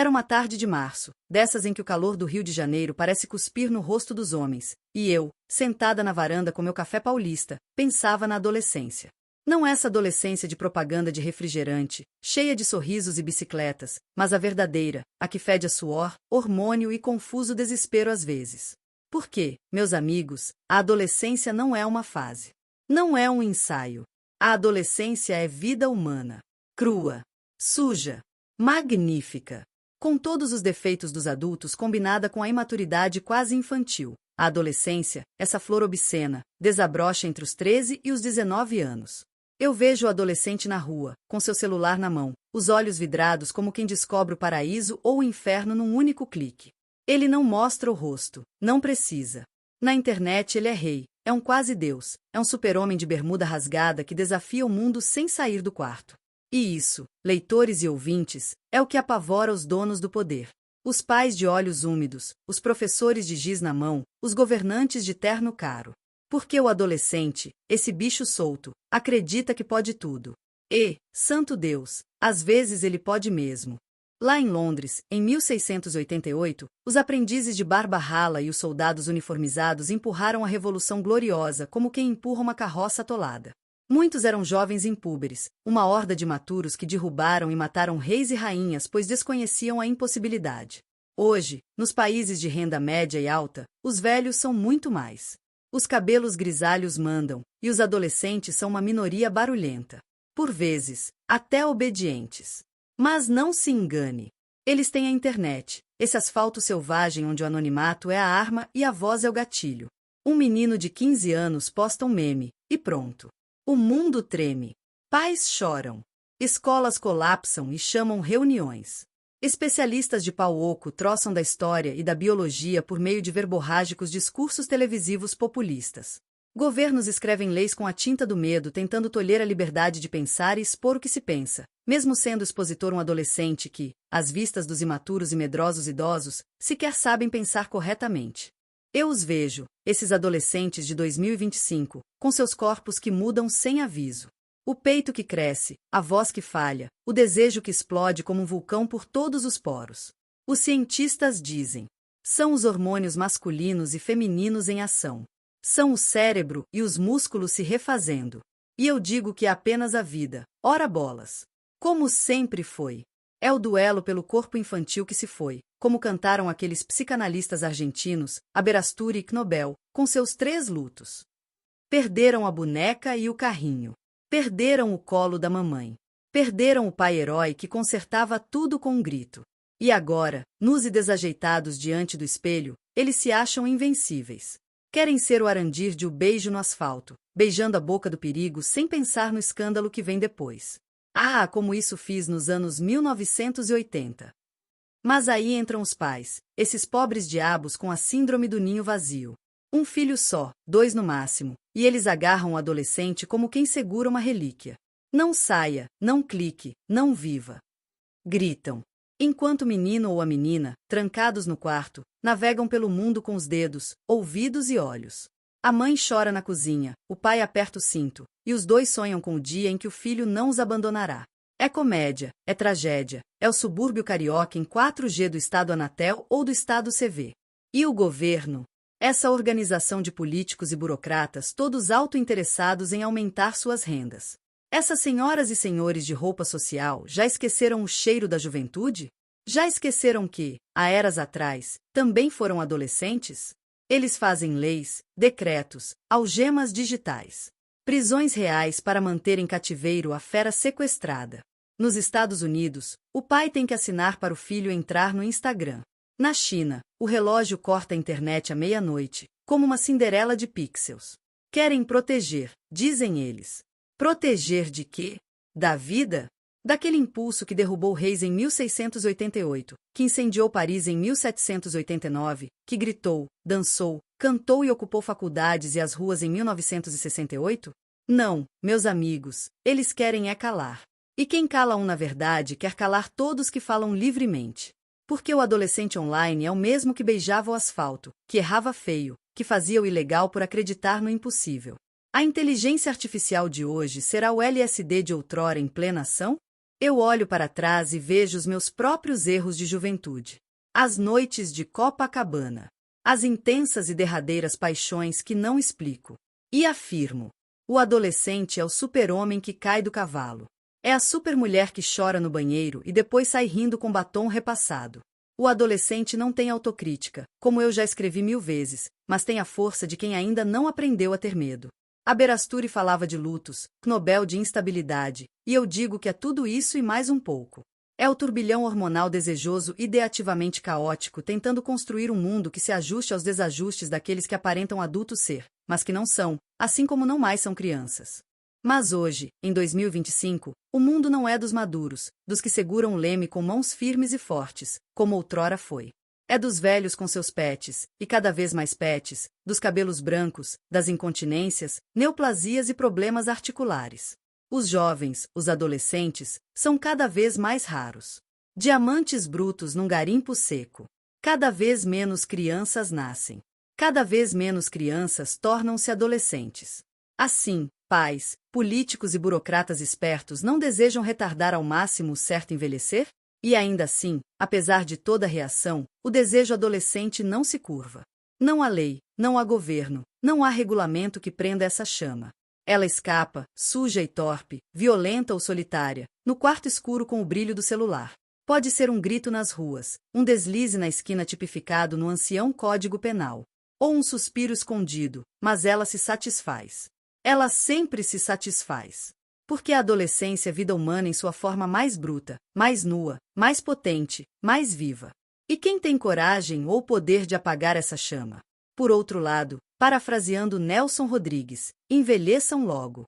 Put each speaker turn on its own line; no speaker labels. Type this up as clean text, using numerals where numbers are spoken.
Era uma tarde de março, dessas em que o calor do Rio de Janeiro parece cuspir no rosto dos homens, e eu, sentada na varanda com meu café paulista, pensava na adolescência. Não essa adolescência de propaganda de refrigerante, cheia de sorrisos e bicicletas, mas a verdadeira, a que fede a suor, hormônio e confuso desespero às vezes. Porque, meus amigos, a adolescência não é uma fase. Não é um ensaio. A adolescência é vida humana. Crua. Suja. Magnífica. Com todos os defeitos dos adultos combinada com a imaturidade quase infantil. A adolescência, essa flor obscena, desabrocha entre os 13 e os 19 anos. Eu vejo o adolescente na rua, com seu celular na mão, os olhos vidrados como quem descobre o paraíso ou o inferno num único clique. Ele não mostra o rosto, não precisa. Na internet ele é rei, é um quase deus, é um super-homem de bermuda rasgada que desafia o mundo sem sair do quarto. E isso, leitores e ouvintes, é o que apavora os donos do poder. Os pais de olhos úmidos, os professores de giz na mão, os governantes de terno caro. Porque o adolescente, esse bicho solto, acredita que pode tudo. E, santo Deus, às vezes ele pode mesmo. Lá em Londres, em 1688, os aprendizes de Barbarrala e os soldados uniformizados empurraram a Revolução Gloriosa como quem empurra uma carroça atolada. Muitos eram jovens impúberes, uma horda de maturos que derrubaram e mataram reis e rainhas pois desconheciam a impossibilidade. Hoje, nos países de renda média e alta, os velhos são muito mais. Os cabelos grisalhos mandam, e os adolescentes são uma minoria barulhenta. Por vezes, até obedientes. Mas não se engane. Eles têm a internet, esse asfalto selvagem onde o anonimato é a arma e a voz é o gatilho. Um menino de 15 anos posta um meme, e pronto. O mundo treme. Pais choram. Escolas colapsam e chamam reuniões. Especialistas de pau oco troçam da história e da biologia por meio de verborrágicos discursos televisivos populistas. Governos escrevem leis com a tinta do medo tentando tolher a liberdade de pensar e expor o que se pensa, mesmo sendo o expositor um adolescente que, às vistas dos imaturos e medrosos idosos, sequer sabem pensar corretamente. Eu os vejo, esses adolescentes de 2025, com seus corpos que mudam sem aviso. O peito que cresce, a voz que falha, o desejo que explode como um vulcão por todos os poros. Os cientistas dizem: são os hormônios masculinos e femininos em ação. São o cérebro e os músculos se refazendo. E eu digo que é apenas a vida, ora bolas. Como sempre foi. É o duelo pelo corpo infantil que se foi, como cantaram aqueles psicanalistas argentinos, Aberasturi e Knobel, com seus 3 lutos. Perderam a boneca e o carrinho. Perderam o colo da mamãe. Perderam o pai herói que consertava tudo com um grito. E agora, nus e desajeitados diante do espelho, eles se acham invencíveis. Querem ser o Arandir de O Beijo no Asfalto, beijando a boca do perigo sem pensar no escândalo que vem depois. Ah, como isso fiz nos anos 1980. Mas aí entram os pais, esses pobres diabos com a síndrome do ninho vazio. Um filho só, 2 no máximo, e eles agarram o adolescente como quem segura uma relíquia. Não saia, não clique, não viva. Gritam. Enquanto o menino ou a menina, trancados no quarto, navegam pelo mundo com os dedos, ouvidos e olhos. A mãe chora na cozinha, o pai aperta o cinto, e os dois sonham com o dia em que o filho não os abandonará. É comédia, é tragédia, é o subúrbio carioca em 4G do Estado Anatel ou do Estado CV. E o governo? Essa organização de políticos e burocratas todos auto-interessados em aumentar suas rendas. Essas senhoras e senhores de roupa social já esqueceram o cheiro da juventude? Já esqueceram que, há eras atrás, também foram adolescentes? Eles fazem leis, decretos, algemas digitais. Prisões reais para manter em cativeiro a fera sequestrada. Nos Estados Unidos, o pai tem que assinar para o filho entrar no Instagram. Na China, o relógio corta a internet à meia-noite, como uma Cinderela de pixels. Querem proteger, dizem eles. Proteger de quê? Da vida? Daquele impulso que derrubou reis em 1688, que incendiou Paris em 1789, que gritou, dançou, cantou e ocupou faculdades e as ruas em 1968? Não, meus amigos, eles querem é calar. E quem cala um na verdade quer calar todos que falam livremente. Porque o adolescente online é o mesmo que beijava o asfalto, que errava feio, que fazia o ilegal por acreditar no impossível. A inteligência artificial de hoje será o LSD de outrora em plena ação? Eu olho para trás e vejo os meus próprios erros de juventude. As noites de Copacabana. As intensas e derradeiras paixões que não explico. E afirmo: o adolescente é o super-homem que cai do cavalo. É a super-mulher que chora no banheiro e depois sai rindo com batom repassado. O adolescente não tem autocrítica, como eu já escrevi 1000 vezes, mas tem a força de quem ainda não aprendeu a ter medo. Aberasturi falava de lutos, Knobel de instabilidade, e eu digo que é tudo isso e mais um pouco. É o turbilhão hormonal desejoso ideativamente caótico tentando construir um mundo que se ajuste aos desajustes daqueles que aparentam adultos ser, mas que não são, assim como não mais são crianças. Mas hoje, em 2025, o mundo não é dos maduros, dos que seguram o leme com mãos firmes e fortes, como outrora foi. É dos velhos com seus pets, e cada vez mais pets, dos cabelos brancos, das incontinências, neoplasias e problemas articulares. Os jovens, os adolescentes, são cada vez mais raros. Diamantes brutos num garimpo seco. Cada vez menos crianças nascem. Cada vez menos crianças tornam-se adolescentes. Assim, pais, políticos e burocratas espertos não desejam retardar ao máximo o certo envelhecer? E ainda assim, apesar de toda a reação, o desejo adolescente não se curva. Não há lei, não há governo, não há regulamento que prenda essa chama. Ela escapa, suja e torpe, violenta ou solitária, no quarto escuro com o brilho do celular. Pode ser um grito nas ruas, um deslize na esquina tipificado no ancião Código Penal. Ou um suspiro escondido, mas ela se satisfaz. Ela sempre se satisfaz. Porque a adolescência é a vida humana em sua forma mais bruta, mais nua, mais potente, mais viva. E quem tem coragem ou poder de apagar essa chama? Por outro lado, parafraseando Nelson Rodrigues, envelheçam logo.